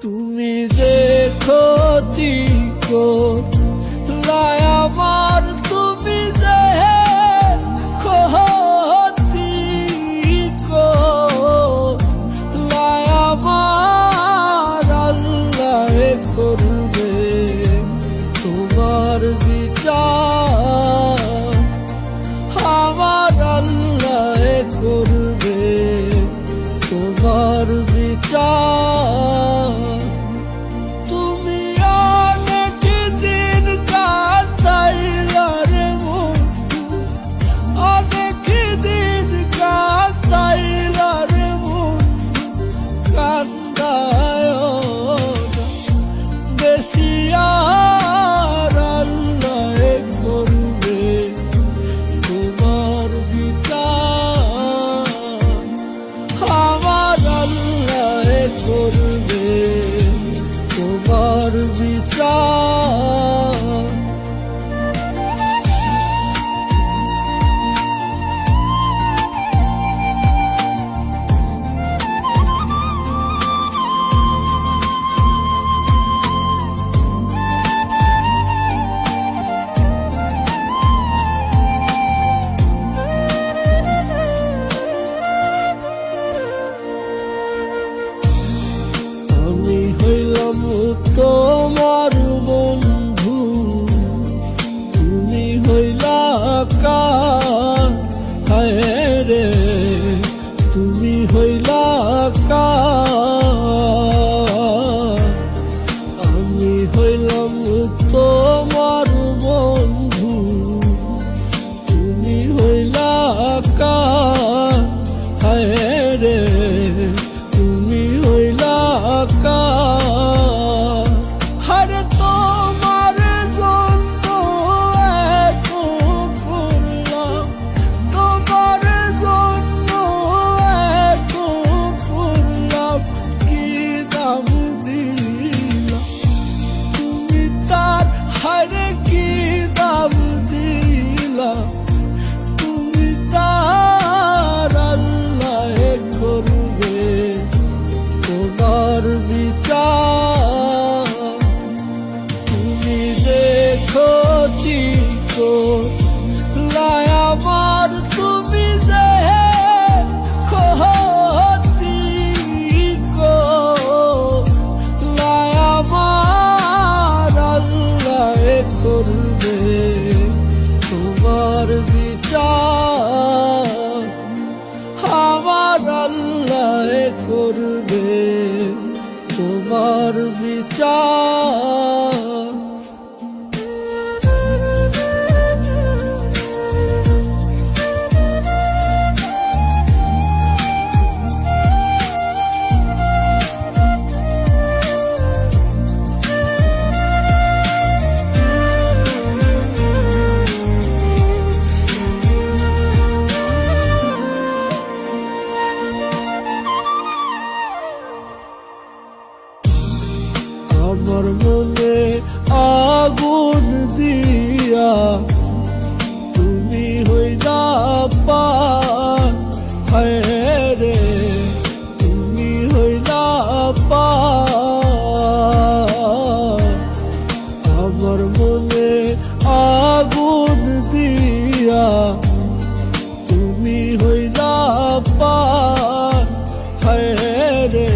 তুমি যে ক্ষতি করলাই আমার, তুমি যে ক্ষতি করলাই আমার, আল্লাহ করবে তোমার বিচার, আমার আল্লাহ করবে তোমার বিচার। তুমি অনেক দিন কাটাইলা রে বন্ধু, অনেক দিন কাটাইলা রে বন্ধু, কান্দায় বেশি আর, আল্লাহ করবে তোমার বিচার, আমার আল্লাহ করবে তোমার বিচার। আমি হইলাম তোমার বন্ধু, তুমি হইলা কার, হায় রে তুমি হইলা কার। আমি হইলাম তোমার বন্ধু, তুমি হইলা কার, হায় রে তুমি হইলা কার। আরে তোমার জন্য এত করলাম, তোমার জন্য এত করলাম, কি দাম দিলাম তুমি তার, হারে কি দাম দিলাম তুমি তার, আল্লাহ করবে তোমার বিচার। তুমি যে ক্ষতি করলাই আমার, তুমি যে ক্ষতি করলাই আমার, আল্লাহ করবে তোমার বিচার, আমার আল্লাহ করবে তোমার বিচার। আমার মনে আগুন দিয়া তুমি হইলা পার, হায় রে তুমি হইলা পার। আমার মনে আগুন দিয়া তুমি হইলা পার, হায় রে